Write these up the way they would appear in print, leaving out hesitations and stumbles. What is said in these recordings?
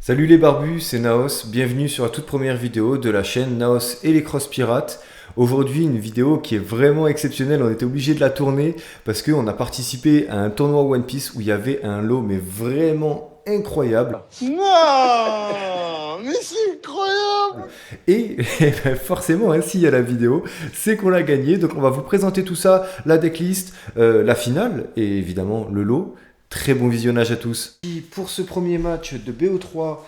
Salut les barbus, c'est Naos, bienvenue sur la toute première vidéo de la chaîne Naos et les Cross Pirates. Aujourd'hui une vidéo qui est vraiment exceptionnelle, on était obligé de la tourner parce qu'on a participé à un tournoi One Piece où il y avait un lot mais vraiment incroyable. Non, mais c'est incroyable! Et, forcément, hein, s'il y a la vidéo, c'est qu'on l'a gagné. Donc on va vous présenter tout ça, la decklist, la finale et évidemment le lot. Très bon visionnage à tous. Et pour ce premier match de BO3,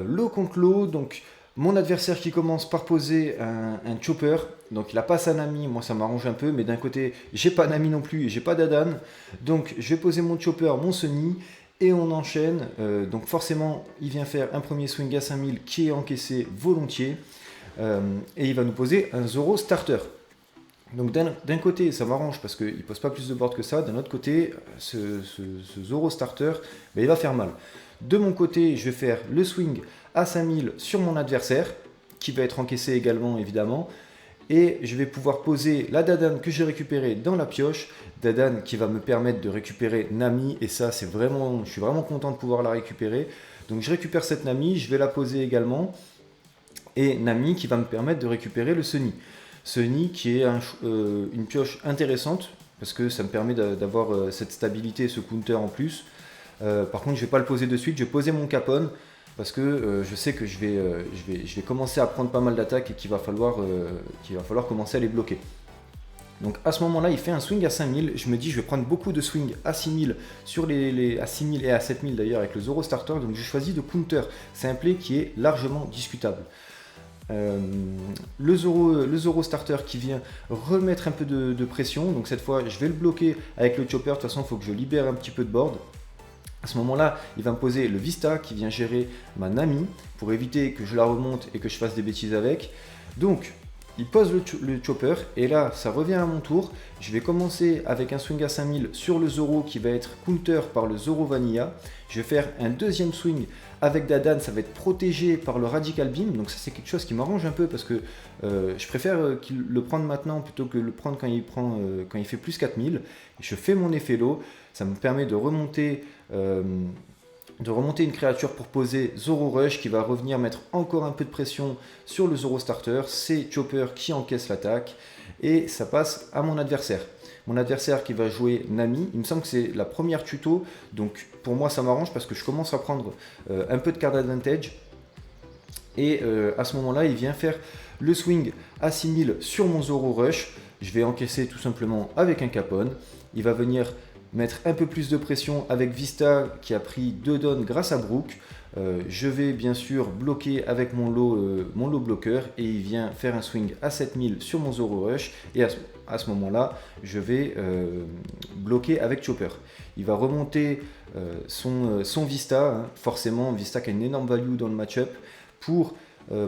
lot contre lot, donc mon adversaire qui commence par poser un chopper, donc il a pas sa Nami, moi ça m'arrange un peu, mais d'un côté j'ai pas Nami non plus et j'ai pas d'Adan, donc je vais poser mon chopper, mon Sunny, et on enchaîne, donc forcément il vient faire un premier swing à 5000 qui est encaissé volontiers, et il va nous poser un Zoro starter. Donc d'un côté, ça m'arrange parce qu'il ne pose pas plus de board que ça. D'un autre côté, ce Zoro starter, ben, il va faire mal. De mon côté, je vais faire le swing à 5000 sur mon adversaire, qui va être encaissé également évidemment. Et je vais pouvoir poser la Dadan que j'ai récupérée dans la pioche. Dadan qui va me permettre de récupérer Nami. Et ça, c'est vraiment, je suis vraiment content de pouvoir la récupérer. Donc je récupère cette Nami, je vais la poser également. Et Nami qui va me permettre de récupérer le Sunny. Sunny qui est une pioche intéressante parce que ça me permet d'avoir cette stabilité, ce counter en plus. Par contre, je ne vais pas le poser de suite, je vais poser mon Capone parce que je sais que je vais commencer à prendre pas mal d'attaques et qu'il va falloir commencer à les bloquer. Donc à ce moment-là, il fait un swing à 5000. Je me dis, je vais prendre beaucoup de swing à 6000 à 6000 et à 7000 d'ailleurs avec le Zoro Starter. Donc je choisis de counter. C'est un play qui est largement discutable. Le Zoro Starter qui vient remettre un peu de pression. Donc cette fois, je vais le bloquer avec le chopper. De toute façon, il faut que je libère un petit peu de board. À ce moment-là, il va me poser le Vista qui vient gérer ma Nami pour éviter que je la remonte et que je fasse des bêtises avec. Donc, il pose le chopper et là, ça revient à mon tour. Je vais commencer avec un swing à 5000 sur le Zoro qui va être counter par le Zoro Vanilla. Je vais faire un deuxième swing avec Dadan, ça va être protégé par le Radical Beam. Donc ça, c'est quelque chose qui m'arrange un peu parce que je préfère qu'il le prenne maintenant plutôt que le prendre quand il fait plus 4000. Je fais mon effet low, ça me permet de remonter une créature pour poser Zoro Rush qui va revenir mettre encore un peu de pression sur le Zoro Starter. C'est Chopper qui encaisse l'attaque et ça passe à mon adversaire. Mon adversaire qui va jouer Nami, il me semble que c'est la première tuto, donc pour moi ça m'arrange parce que je commence à prendre un peu de card advantage. Et à ce moment-là, il vient faire le swing à 6000 sur mon Zoro Rush. Je vais encaisser tout simplement avec un Capone. Il va venir mettre un peu plus de pression avec Vista qui a pris 2 dons grâce à Brook. Je vais bien sûr bloquer avec mon lot bloqueur et il vient faire un swing à 7000 sur mon Zoro Rush et à ce moment-là je vais bloquer avec Chopper. Il va remonter son Vista, hein, forcément Vista qui a une énorme value dans le match-up pour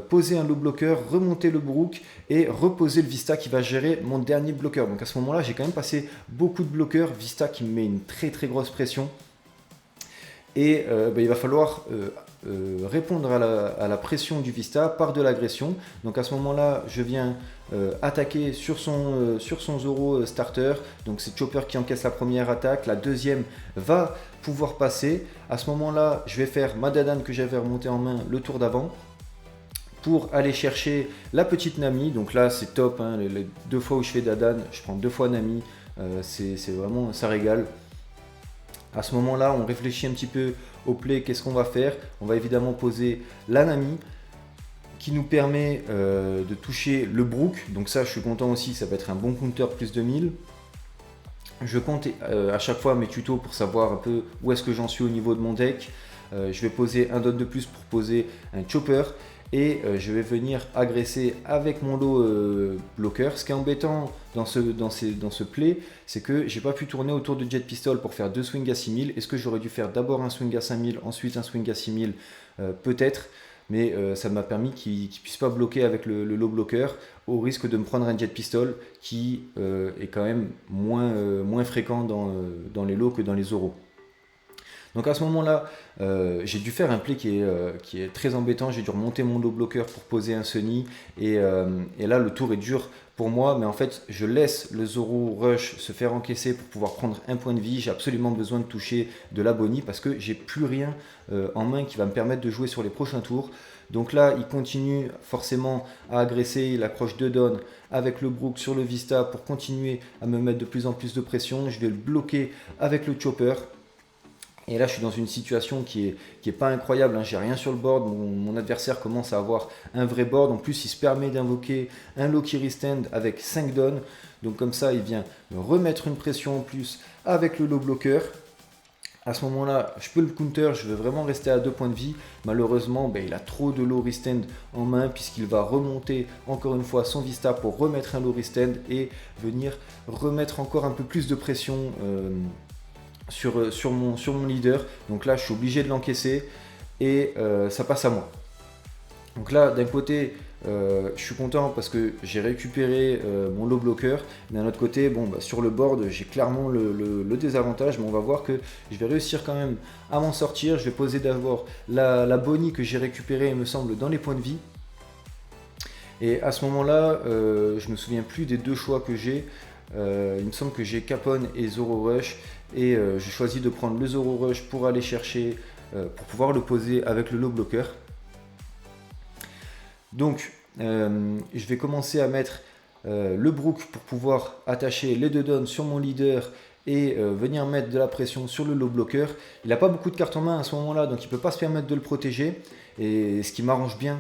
poser un low bloqueur, remonter le Brook et reposer le Vista qui va gérer mon dernier bloqueur. Donc à ce moment-là, j'ai quand même passé beaucoup de bloqueurs. Vista qui me met une très très grosse pression. Et il va falloir répondre à la pression du Vista par de l'agression. Donc à ce moment-là, je viens attaquer sur son Zoro Starter. Donc c'est Chopper qui encaisse la première attaque. La deuxième va pouvoir passer. À ce moment-là, je vais faire ma Dadan que j'avais remonté en main le tour d'avant pour aller chercher la petite Nami. Donc là, c'est top. Hein, les 2 fois où je fais Dadan, je prends 2 fois Nami. C'est vraiment, ça régale. À ce moment-là, on réfléchit un petit peu au play, qu'est-ce qu'on va faire. On va évidemment poser la Nami qui nous permet de toucher le Brook. Donc ça, je suis content aussi, ça va être un bon counter plus 2000. Je compte à chaque fois mes tutos pour savoir un peu où est-ce que j'en suis au niveau de mon deck. Je vais poser un dot de plus pour poser un chopper et je vais venir agresser avec mon lot bloqueur. Ce qui est embêtant dans ce play, c'est que j'ai pas pu tourner autour de Jet Pistol pour faire 2 swings à 6000. Est-ce que j'aurais dû faire d'abord un swing à 5000, ensuite un swing à 6000? Peut-être, mais ça m'a permis qu'il ne puisse pas bloquer avec le low bloqueur au risque de me prendre un Jet Pistol qui est quand même moins fréquent dans les lots que dans les Zoro. Donc à ce moment-là, j'ai dû faire un play qui est très embêtant. J'ai dû remonter mon low blocker pour poser un Sunny. Et là, le tour est dur pour moi. Mais en fait, je laisse le Zoro Rush se faire encaisser pour pouvoir prendre un point de vie. J'ai absolument besoin de toucher de la Bonnie parce que j'ai plus rien en main qui va me permettre de jouer sur les prochains tours. Donc là, il continue forcément à agresser. Il accroche 2 downs avec le Brook sur le Vista pour continuer à me mettre de plus en plus de pression. Je vais le bloquer avec le Chopper. Et là, je suis dans une situation qui est pas incroyable. Hein. J'ai rien sur le board. Mon adversaire commence à avoir un vrai board. En plus, il se permet d'invoquer un low carry stand avec 5 downs. Donc comme ça, il vient me remettre une pression en plus avec le low blocker. À ce moment-là, je peux le counter, je veux vraiment rester à 2 points de vie. Malheureusement, il a trop de low restand en main puisqu'il va remonter encore une fois son Vista pour remettre un low restand et venir remettre encore un peu plus de pression sur mon leader. Donc là, je suis obligé de l'encaisser et ça passe à moi. Donc là, d'un côté, je suis content parce que j'ai récupéré mon low blocker. D'un autre côté, sur le board, j'ai clairement le désavantage, mais on va voir que je vais réussir quand même à m'en sortir. Je vais poser d'abord la Bonnie que j'ai récupérée, il me semble, dans les points de vie. Et à ce moment-là, je me souviens plus des 2 choix que j'ai. Il me semble que j'ai Capone et Zoro Rush. Et j'ai choisi de prendre le Zoro Rush pour aller chercher, pour pouvoir le poser avec le low blocker. Donc, je vais commencer à mettre le Brook pour pouvoir attacher les 2 downs sur mon leader et venir mettre de la pression sur le low blocker. Il n'a pas beaucoup de cartes en main à ce moment-là, donc il ne peut pas se permettre de le protéger. Et ce qui m'arrange bien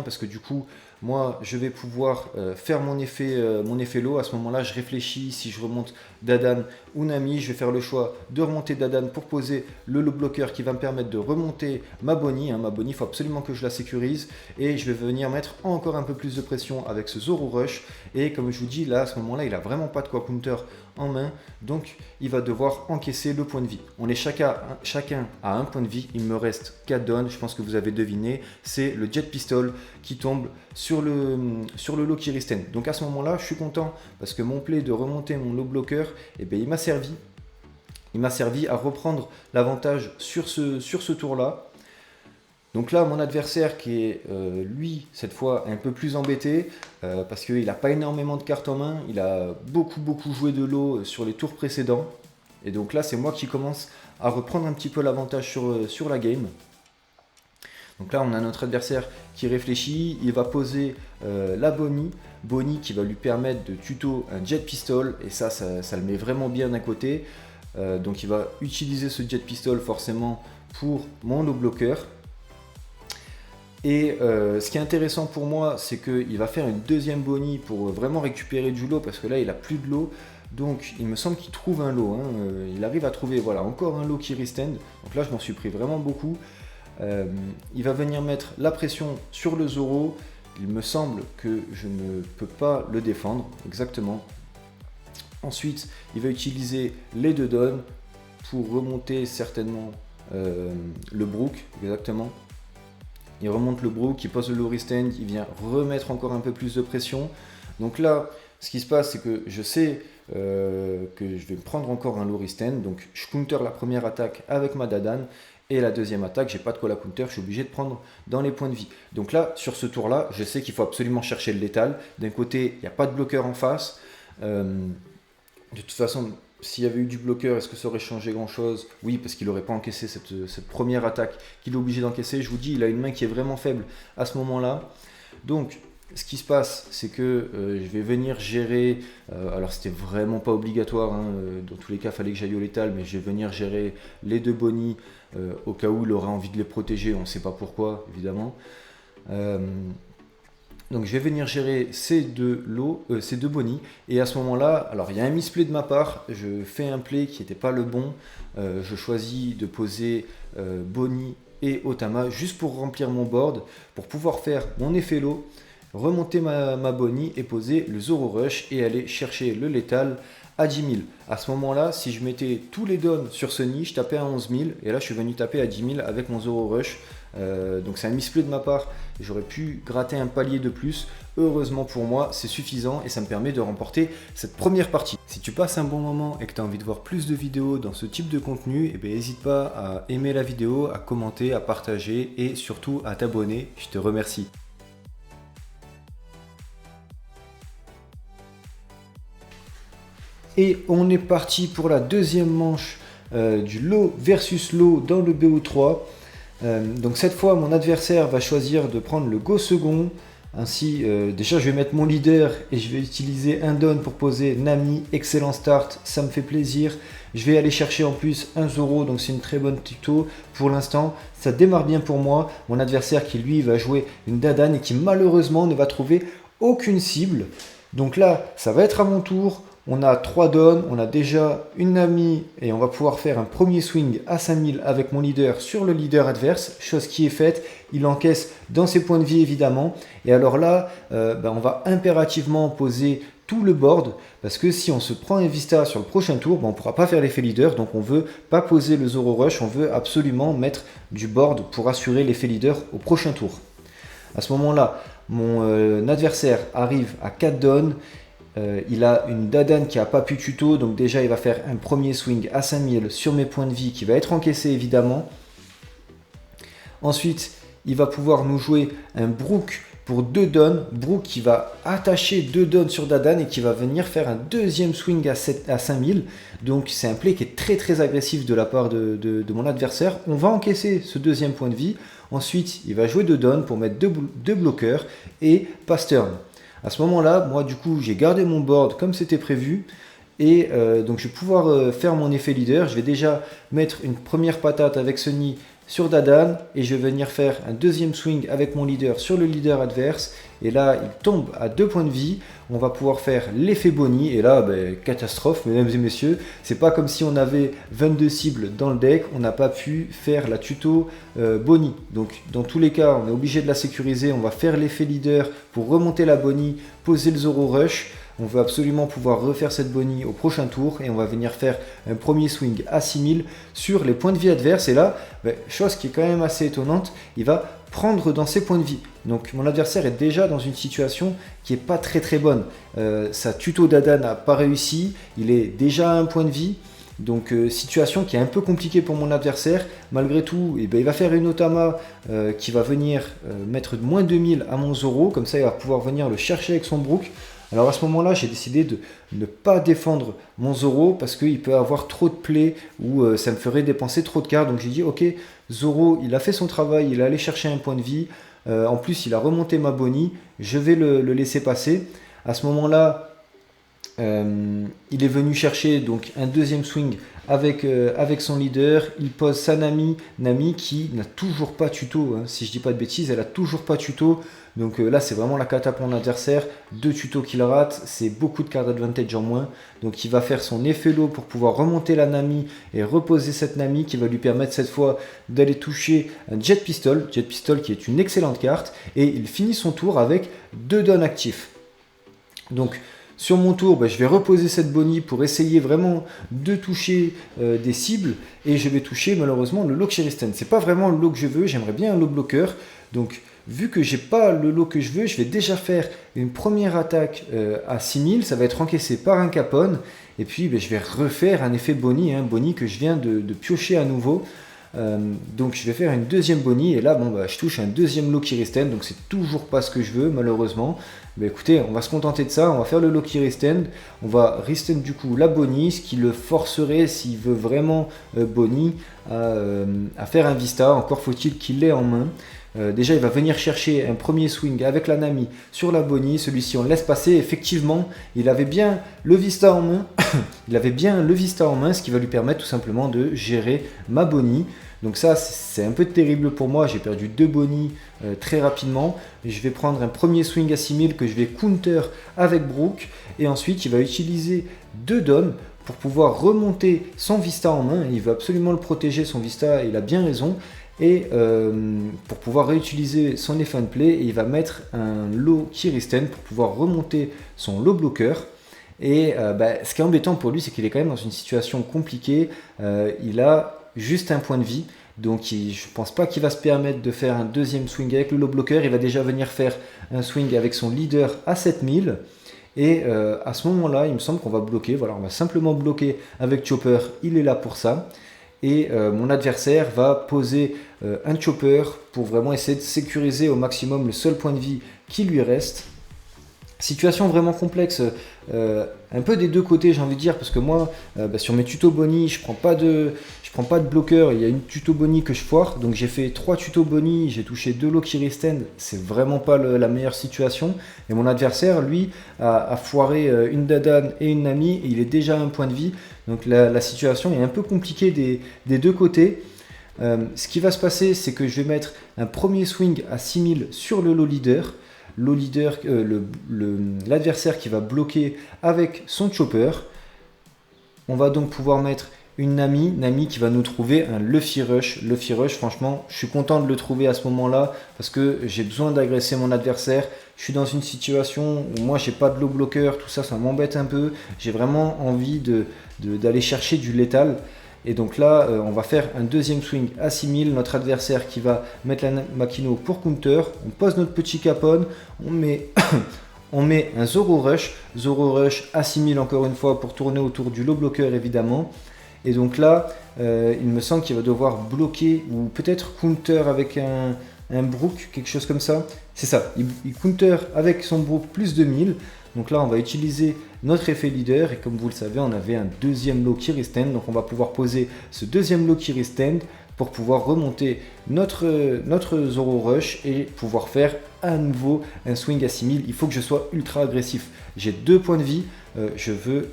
parce que du coup, moi, je vais pouvoir faire mon effet low. À ce moment-là, je réfléchis si je remonte Dadan ou Nami. Je vais faire le choix de remonter Dadan pour poser le low blocker qui va me permettre de remonter ma Bonnie. Ma Bonnie, il faut absolument que je la sécurise. Et je vais venir mettre encore un peu plus de pression avec ce Zoro Rush. Et comme je vous dis, là, à ce moment-là, il n'a vraiment pas de quoi counter en main. Donc, il va devoir encaisser le point de vie. On est chacun à 1 point de vie. Il me reste 4 downs. Je pense que vous avez deviné. C'est le Jet Pistol qui tombe sur le low carry stand. Donc à ce moment-là, je suis content parce que mon play de remonter mon low blocker, il m'a servi. Il m'a servi à reprendre l'avantage sur ce tour-là. Donc là, mon adversaire qui est, lui, cette fois, un peu plus embêté parce qu'il n'a pas énormément de cartes en main. Il a beaucoup joué de low sur les tours précédents. Et donc là, c'est moi qui commence à reprendre un petit peu l'avantage sur la game. Donc là, on a notre adversaire qui réfléchit. Il va poser la Bonnie qui va lui permettre de tuto un Jet Pistol. Et ça le met vraiment bien d'un côté. Donc il va utiliser ce Jet Pistol forcément pour mon low blocker. Et ce qui est intéressant pour moi, c'est qu'il va faire une deuxième Bonnie pour vraiment récupérer du lot parce que là, il n'a plus de lot. Donc il me semble qu'il trouve un lot. Il arrive à trouver encore un lot qui restand. Donc là, je m'en suis pris vraiment beaucoup. Il va venir mettre la pression sur le Zoro. Il me semble que je ne peux pas le défendre, exactement. Ensuite, il va utiliser les 2 downs pour remonter certainement le Brook, exactement. Il remonte le Brook, il pose le low restand, il vient remettre encore un peu plus de pression. Donc là, ce qui se passe, c'est que je sais que je vais prendre encore un low restand. Donc je counter la première attaque avec ma Dadan. Et la deuxième attaque, j'ai pas de quoi la counter, je suis obligé de prendre dans les points de vie. Donc là, sur ce tour-là, je sais qu'il faut absolument chercher le létal. D'un côté, il n'y a pas de bloqueur en face. De toute façon, s'il y avait eu du bloqueur, est-ce que ça aurait changé grand-chose? Oui, parce qu'il n'aurait pas encaissé cette première attaque qu'il est obligé d'encaisser. Je vous dis, il a une main qui est vraiment faible à ce moment-là. Donc, ce qui se passe, c'est que je vais venir gérer, alors c'était vraiment pas obligatoire, dans tous les cas il fallait que j'aille au létal, mais je vais venir gérer les 2 Bonnies au cas où il aura envie de les protéger, on ne sait pas pourquoi évidemment. Donc je vais venir gérer ces 2 Bonnies, et à ce moment-là, alors il y a un misplay de ma part, je fais un play qui n'était pas le bon, je choisis de poser Bonnie et Otama juste pour remplir mon board, pour pouvoir faire mon effet low, remonter ma Bonnie et poser le Zoro Rush et aller chercher le létal à 10 000. À ce moment-là, si je mettais tous les dons sur ce nid, je tapais à 11 000. Et là, je suis venu taper à 10 000 avec mon Zoro Rush. Donc c'est un misplay de ma part. J'aurais pu gratter un palier de plus. Heureusement pour moi, c'est suffisant et ça me permet de remporter cette première partie. Si tu passes un bon moment et que tu as envie de voir plus de vidéos dans ce type de contenu, n'hésite pas à aimer la vidéo, à commenter, à partager et surtout à t'abonner. Je te remercie. Et on est parti pour la deuxième manche du lot versus lot dans le BO3. Donc cette fois, mon adversaire va choisir de prendre le go second. Ainsi, déjà je vais mettre mon leader et je vais utiliser un don pour poser Nami. Excellent start, ça me fait plaisir. Je vais aller chercher en plus un Zoro, donc c'est une très bonne tuto. Pour l'instant, ça démarre bien pour moi. Mon adversaire qui lui va jouer une Dadan et qui malheureusement ne va trouver aucune cible. Donc là, ça va être à mon tour. On a 3 dons, on a déjà une Nami et on va pouvoir faire un premier swing à 5000 avec mon leader sur le leader adverse, chose qui est faite. Il encaisse dans ses points de vie évidemment. Et alors là, on va impérativement poser tout le board parce que si on se prend un Vista sur le prochain tour, on ne pourra pas faire l'effet leader. Donc on ne veut pas poser le Zoro Rush, on veut absolument mettre du board pour assurer l'effet leader au prochain tour. À ce moment-là, mon adversaire arrive à 4 dons. Il a une Dadan qui n'a pas pu tuto, donc déjà il va faire un premier swing à 5000 sur mes points de vie qui va être encaissé évidemment. Ensuite, il va pouvoir nous jouer un Brook pour 2 dons. Brook qui va attacher 2 dons sur Dadan et qui va venir faire un deuxième swing à 5000. Donc c'est un play qui est très agressif de la part de mon adversaire. On va encaisser ce deuxième point de vie. Ensuite, il va jouer 2 dons pour mettre 2 bloqueurs et pass turn. À ce moment-là, moi du coup, j'ai gardé mon board comme c'était prévu. Et donc je vais pouvoir faire mon effet leader. Je vais déjà mettre une première patate avec ce nid sur Dadan. Et je vais venir faire un deuxième swing avec mon leader sur le leader adverse. Et là, il tombe à 2 points de vie. On va pouvoir faire l'effet Bonnie. Et là, catastrophe, mesdames et messieurs. C'est pas comme si on avait 22 cibles dans le deck. On n'a pas pu faire la tuto Bonnie. Donc, dans tous les cas, on est obligé de la sécuriser. On va faire l'effet leader pour remonter la Bonnie, poser le Zoro Rush. On veut absolument pouvoir refaire cette Bonnie au prochain tour. Et on va venir faire un premier swing à 6000 sur les points de vie adverses. Et là, chose qui est quand même assez étonnante, il va prendre dans ses points de vie. Donc mon adversaire est déjà dans une situation qui n'est pas très bonne. Sa tuto Dadan n'a pas réussi, il est déjà à un point de vie. Donc situation qui est un peu compliquée pour mon adversaire. Malgré tout, il va faire une Otama qui va venir mettre moins 2000 à mon Zoro. Comme ça, il va pouvoir venir le chercher avec son Brook. Alors à ce moment-là, j'ai décidé de ne pas défendre mon Zoro parce qu'il peut avoir trop de plays ou ça me ferait dépenser trop de cartes. Donc j'ai dit ok, Zoro, il a fait son travail, il est allé chercher un point de vie. En plus, il a remonté ma Bonnie, je vais le laisser passer. À ce moment-là, il est venu chercher donc un deuxième swing avec son leader. Il pose sa Nami qui n'a toujours pas tuto. Si je dis pas de bêtises, elle a toujours pas tuto. Donc là, c'est vraiment la cata pour mon adversaire. 2 tutos qu'il rate, c'est beaucoup de card advantage en moins. Donc il va faire son effet low pour pouvoir remonter la Nami et reposer cette Nami qui va lui permettre cette fois d'aller toucher un Jet Pistol. Jet Pistol qui est une excellente carte. Et il finit son tour avec 2 dons actifs. Donc sur mon tour, je vais reposer cette Bonnie pour essayer vraiment de toucher des cibles. Et je vais toucher malheureusement le low Kiristen. C'est pas vraiment le lot que je veux, j'aimerais bien un low bloqueur. Donc vu que j'ai pas le lot que je veux, je vais déjà faire une première attaque à 6000. Ça va être encaissé par un Capone. Et puis je vais refaire un effet Bonnie, Bonnie que je viens de piocher à nouveau. Donc je vais faire une deuxième Bonnie et là je touche un deuxième Loki Risten, donc c'est toujours pas ce que je veux malheureusement. Mais écoutez, on va se contenter de ça, on va faire le Loki Risten, on va Risten du coup la Bonnie, ce qui le forcerait s'il veut vraiment Bonnie à faire un Vista, encore faut-il qu'il l'ait en main. Déjà il va venir chercher un premier swing avec la Nami sur la Bonnie, celui-ci on le laisse passer, effectivement il avait bien le Vista en main, ce qui va lui permettre tout simplement de gérer ma Bonnie. Donc ça c'est un peu terrible pour moi, j'ai perdu 2 Bonnie très rapidement. Je vais prendre un premier swing à 6000 que je vais counter avec Brook et ensuite il va utiliser 2 dons pour pouvoir remonter son Vista en main. Il veut absolument le protéger son Vista, il a bien raison. Et pour pouvoir réutiliser son effet play, il va mettre un low Kiristen pour pouvoir remonter son low bloqueur. Et ce qui est embêtant pour lui, c'est qu'il est quand même dans une situation compliquée. Il a juste un point de vie. Donc je ne pense pas qu'il va se permettre de faire un deuxième swing avec le low blocker. Il va déjà venir faire un swing avec son leader à 7000. Et à ce moment-là, il me semble qu'on va bloquer. Voilà, on va simplement bloquer avec chopper. Il est là pour ça. Et mon adversaire va poser un chopper pour vraiment essayer de sécuriser au maximum le seul point de vie qui lui reste. Situation vraiment complexe, un peu des deux côtés j'ai envie de dire, parce que moi sur mes tutos Bonnie je prends pas de bloqueur. Il y a une tuto Bonnie que je foire, donc j'ai fait 3 tutos Bonnie, j'ai touché 2 low carry stand, c'est vraiment pas la meilleure situation. Et mon adversaire lui a foiré une Dadan et une Nami et il est déjà à un point de vie, donc la situation est un peu compliquée des deux côtés. Ce qui va se passer, c'est que je vais mettre un premier swing à 6000 sur le low leader. L'adversaire qui va bloquer avec son chopper. On va donc pouvoir mettre une Nami qui va nous trouver un Luffy Rush. Luffy Rush, franchement, je suis content de le trouver à ce moment-là parce que j'ai besoin d'agresser mon adversaire. Je suis dans une situation où moi j'ai pas de low blocker, tout ça, ça m'embête un peu. J'ai vraiment envie d'aller chercher du létal. Et donc là, on va faire un deuxième swing à 6000. Notre adversaire qui va mettre la Makino pour counter. On pose notre petit capone. On met, on met un Zoro Rush. Zoro Rush à 6000 encore une fois pour tourner autour du low blocker évidemment. Et donc là, il me semble qu'il va devoir bloquer ou peut-être counter avec un Brook, quelque chose comme ça. C'est ça, il counter avec son Brook plus 2000. Donc là, on va utiliser notre effet leader et comme vous le savez, on avait un deuxième low carry stand. Donc on va pouvoir poser ce deuxième low carry stand pour pouvoir remonter notre Zoro Rush et pouvoir faire à nouveau un swing à 6000. Il faut que je sois ultra agressif. J'ai 2 points de vie. Je veux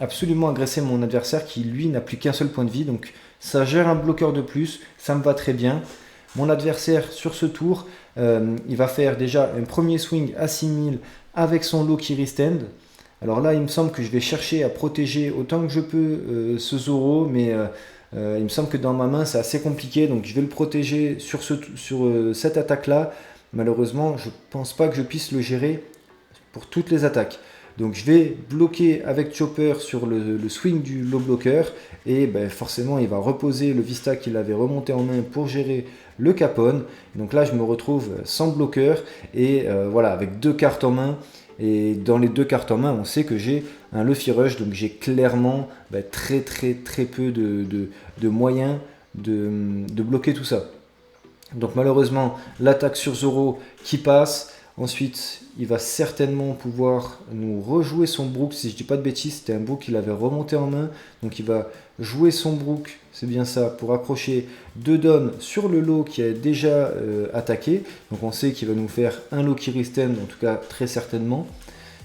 absolument agresser mon adversaire qui lui n'a plus qu'un seul point de vie. Donc ça gère un bloqueur de plus. Ça me va très bien. Mon adversaire sur ce tour, il va faire déjà un premier swing à 6000 avec son low carry stand. Alors là, il me semble que je vais chercher à protéger autant que je peux ce Zoro, mais il me semble que dans ma main, c'est assez compliqué. Donc je vais le protéger sur cette attaque-là. Malheureusement, je ne pense pas que je puisse le gérer pour toutes les attaques. Donc je vais bloquer avec chopper sur le swing du low blocker. Et forcément, il va reposer le Vista qu'il avait remonté en main pour gérer le Capone. Donc là, je me retrouve sans bloqueur. Et voilà, avec 2 cartes en main. Et dans les 2 cartes en main, on sait que j'ai un Luffy Rush, donc j'ai clairement très peu de moyens de bloquer tout ça. Donc malheureusement, l'attaque sur Zoro qui passe. Ensuite, il va certainement pouvoir nous rejouer son Brook. Si je ne dis pas de bêtises, c'était un Brook qu'il avait remonté en main. Donc il va jouer son Brook, c'est bien ça, pour accrocher 2 dons sur le lot qui a déjà attaqué. Donc on sait qu'il va nous faire un low carry stand, en tout cas très certainement.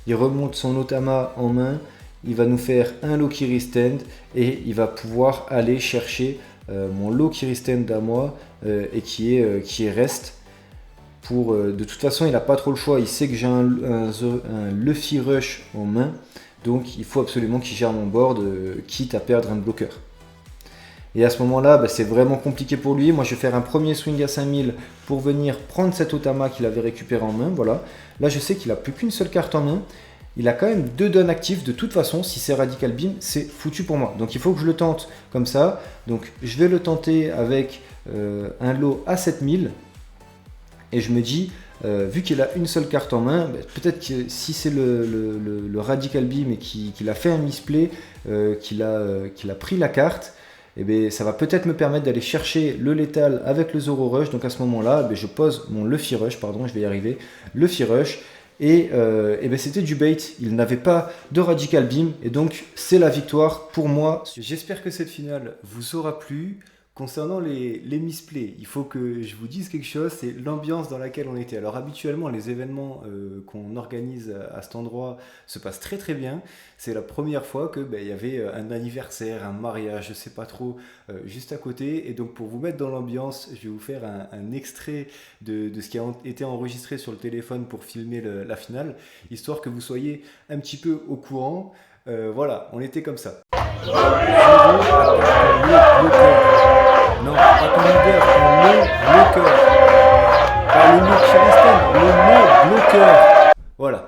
Il remonte son Otama en main. Il va nous faire un low carry stand et il va pouvoir aller chercher mon low carry stand à moi et qui est reste. De toute façon, il n'a pas trop le choix. Il sait que j'ai un Luffy Rush en main. Donc, il faut absolument qu'il gère mon board, quitte à perdre un bloqueur. Et à ce moment-là, c'est vraiment compliqué pour lui. Moi, je vais faire un premier swing à 5000 pour venir prendre cet Otama qu'il avait récupéré en main. Voilà. Là, je sais qu'il n'a plus qu'une seule carte en main. Il a quand même 2 dons actifs. De toute façon, si c'est Radical Beam, c'est foutu pour moi. Donc, il faut que je le tente comme ça. Donc, je vais le tenter avec un lot à 7000. Et je me dis, vu qu'il a une seule carte en main, peut-être que si c'est le Radical Beam et qu'il a fait un misplay, qu'il a pris la carte, ça va peut-être me permettre d'aller chercher le létal avec le Zoro Rush. Donc à ce moment-là, je pose mon Luffy Rush, je vais y arriver, Luffy Rush. Et c'était du bait, il n'avait pas de Radical Beam, et donc c'est la victoire pour moi. J'espère que cette finale vous aura plu. Concernant les misplays, il faut que je vous dise quelque chose, c'est l'ambiance dans laquelle on était. Alors habituellement, les événements qu'on organise à cet endroit se passent très très bien. C'est la première fois que y avait un anniversaire, un mariage, je sais pas trop, juste à côté. Et donc pour vous mettre dans l'ambiance, je vais vous faire un extrait de ce qui a été enregistré sur le téléphone pour filmer la finale, histoire que vous soyez un petit peu au courant. Voilà, on était comme ça. Non, pas ton leader, ton bloqueur. Pas le mot qui reste, le mot bloqueur. Voilà.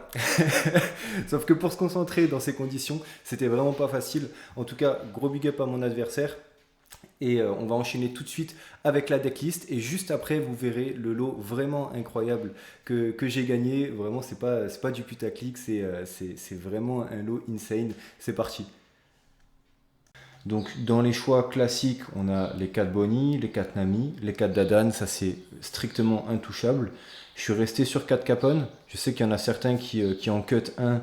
Sauf que pour se concentrer dans ces conditions, c'était vraiment pas facile. En tout cas, gros big up à mon adversaire. Et on va enchaîner tout de suite avec la decklist. Et juste après, vous verrez le lot vraiment incroyable que j'ai gagné. Vraiment, c'est pas du putaclic, c'est vraiment un lot insane. C'est parti. Donc, dans les choix classiques, on a les 4 Bonnie, les 4 Nami, les 4 Dadan. Ça, c'est strictement intouchable. Je suis resté sur 4 Capone. Je sais qu'il y en a certains qui en cut un.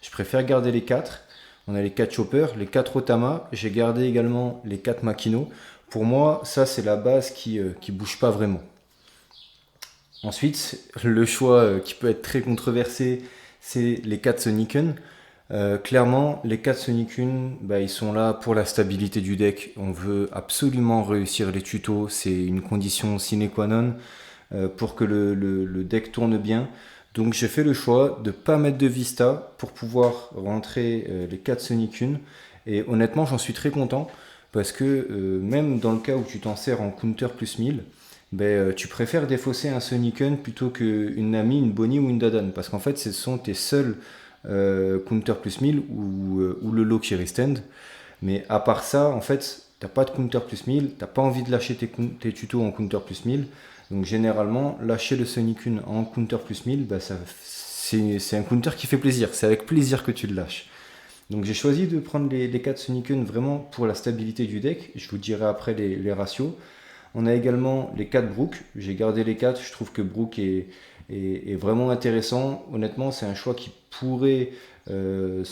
Je préfère garder les 4. On a les 4 Chopper, les 4 Otama. J'ai gardé également les 4 Makino. Pour moi, ça, c'est la base qui bouge pas vraiment. Ensuite, le choix qui peut être très controversé, c'est les 4 Soniken. Clairement, les 4 Soniken, ils sont là pour la stabilité du deck. On veut absolument réussir les tutos. C'est une condition sine qua non pour que le deck tourne bien. Donc j'ai fait le choix de ne pas mettre de Vista pour pouvoir rentrer les 4 Soniken. Et honnêtement, j'en suis très content parce que même dans le cas où tu t'en sers en counter plus 1000, tu préfères défausser un Soniken plutôt qu'une Nami, une Bonnie ou une Dadan. Parce qu'en fait, ce sont tes seuls counter plus 1000 ou le Loki Stand. Mais à part ça, en fait, tu n'as pas de counter plus 1000, tu n'as pas envie de lâcher tes tutos en counter plus 1000. Donc généralement, lâcher le Soniken en counter plus 1000, c'est un counter qui fait plaisir. C'est avec plaisir que tu le lâches. Donc j'ai choisi de prendre les 4 Soniken vraiment pour la stabilité du deck. Je vous dirai après les ratios. On a également les 4 Brook. J'ai gardé les 4. Je trouve que Brook est vraiment intéressant. Honnêtement, c'est un choix dont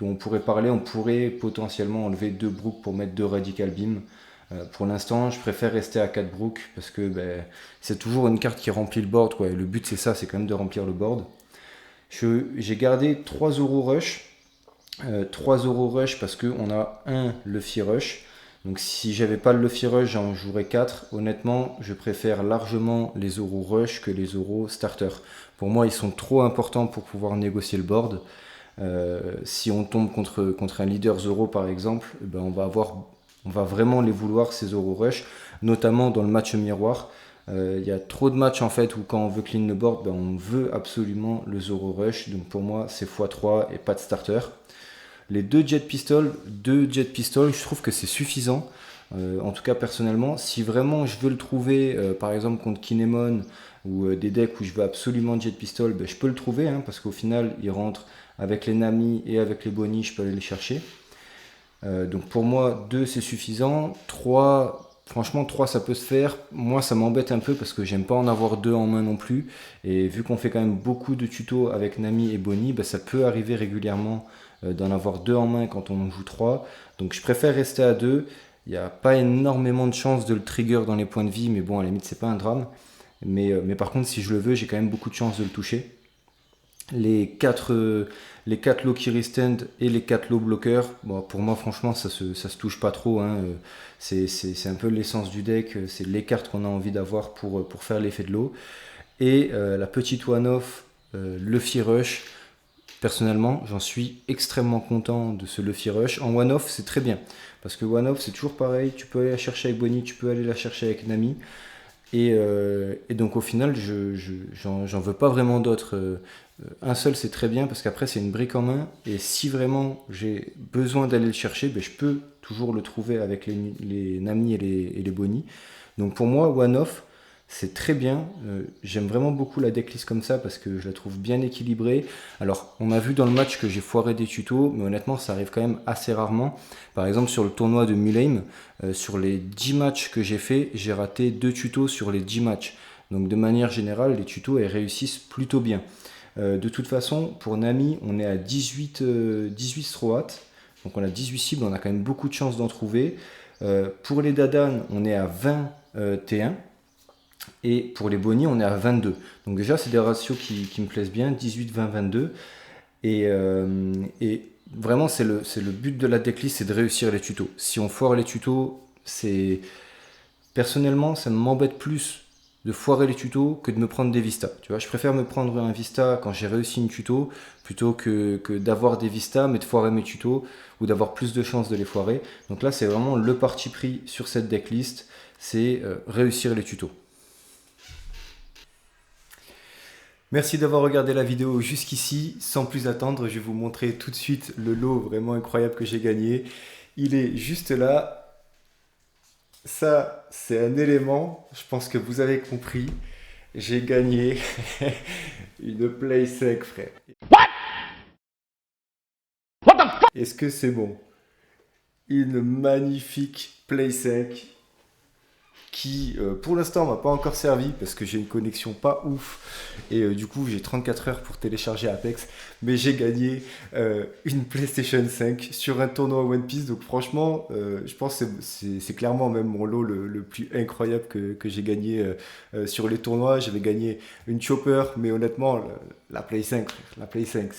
on pourrait parler. On pourrait potentiellement enlever 2 Brook pour mettre 2 Radical Beam. Pour l'instant, je préfère rester à 4 Brook parce que c'est toujours une carte qui remplit le board, quoi. Et le but, c'est ça, c'est quand même de remplir le board. J'ai gardé 3 Zoro Rush. 3 Zoro Rush parce qu'on a un Luffy Rush. Donc si j'avais pas le Luffy Rush, j'en jouerais 4. Honnêtement, je préfère largement les Zoro Rush que les Zoro Starter. Pour moi, ils sont trop importants pour pouvoir négocier le board. Si on tombe contre un leader Zoro par exemple, on va vraiment les vouloir ces Zoro Rush, notamment dans le match miroir. Il y a trop de matchs en fait où quand on veut clean le board, on veut absolument le Zoro Rush. Donc pour moi, c'est x3 et pas de starter. Les 2 Jet Pistol, je trouve que c'est suffisant. En tout cas personnellement, si vraiment je veux le trouver, par exemple contre Kinemon ou des decks où je veux absolument Jet Pistol, je peux le trouver parce qu'au final il rentre avec les Nami et avec les Bonnie, je peux aller les chercher. Donc pour moi 2 c'est suffisant. 3, franchement 3 ça peut se faire. Moi ça m'embête un peu parce que j'aime pas en avoir 2 en main non plus. Et vu qu'on fait quand même beaucoup de tutos avec Nami et Bonnie, ça peut arriver régulièrement d'en avoir 2 en main quand on en joue 3. Donc je préfère rester à 2. Il n'y a pas énormément de chances de le trigger dans les points de vie, mais bon à la limite c'est pas un drame. Mais par contre si je le veux, j'ai quand même beaucoup de chances de le toucher. Les 4 low stand et les 4 low blockers, pour moi franchement ça se touche pas trop. C'est un peu l'essence du deck, c'est les cartes qu'on a envie d'avoir pour faire l'effet de l'eau. Et la petite one-off, Luffy Rush. Personnellement, j'en suis extrêmement content de ce Luffy Rush. En one-off, c'est très bien. Parce que one-off, c'est toujours pareil. Tu peux aller la chercher avec Bonnie, tu peux aller la chercher avec Nami. Et donc au final, j'en veux pas vraiment d'autres. Un seul, c'est très bien parce qu'après, c'est une brique en main. Et si vraiment j'ai besoin d'aller le chercher, je peux toujours le trouver avec les Nami et les Bonnie. Donc pour moi, one-off, c'est très bien. J'aime vraiment beaucoup la decklist comme ça parce que je la trouve bien équilibrée. Alors, on a vu dans le match que j'ai foiré des tutos, mais honnêtement, ça arrive quand même assez rarement. Par exemple, sur le tournoi de Mulheim, sur les 10 matchs que j'ai fait, j'ai raté 2 tutos sur les 10 matchs. Donc, de manière générale, les tutos, elles réussissent plutôt bien. De toute façon, pour Nami, on est à 18 Strohat. Donc, on a 18 cibles, on a quand même beaucoup de chances d'en trouver. Pour les Dadan, on est à 20 T1. Et pour les Bonnie, on est à 22. Donc déjà, c'est des ratios qui me plaisent bien, 18, 20, 22. Et vraiment, c'est le but de la decklist, c'est de réussir les tutos. Si on foire les tutos, personnellement, ça m'embête plus de foirer les tutos que de me prendre des vistas. Tu vois, je préfère me prendre un vista quand j'ai réussi une tuto plutôt que d'avoir des vistas mais de foirer mes tutos ou d'avoir plus de chances de les foirer. Donc là, c'est vraiment le parti pris sur cette decklist, c'est réussir les tutos. Merci d'avoir regardé la vidéo jusqu'ici. Sans plus attendre, je vais vous montrer tout de suite le lot vraiment incroyable que j'ai gagné. Il est juste là. Ça, c'est un élément. Je pense que vous avez compris. J'ai gagné une Play 5, frère. Est-ce que c'est bon? Une magnifique Play 5 qui pour l'instant m'a pas encore servi parce que j'ai une connexion pas ouf et du coup j'ai 34 heures pour télécharger Apex, mais j'ai gagné une PlayStation 5 sur un tournoi One Piece. Donc franchement je pense que c'est clairement même mon lot le plus incroyable que j'ai gagné sur les tournois. J'avais gagné une Chopper, mais honnêtement la Play 5, la Play 5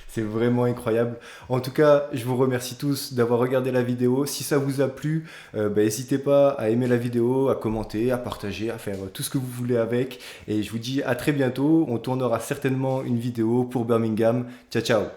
c'est vraiment incroyable. En tout cas, je vous remercie tous d'avoir regardé la vidéo. Si ça vous a plu, n'hésitez pas à aimer la vidéo, à commenter, à partager, à faire tout ce que vous voulez avec. Et je vous dis à très bientôt. On tournera certainement une vidéo pour Birmingham. Ciao, ciao!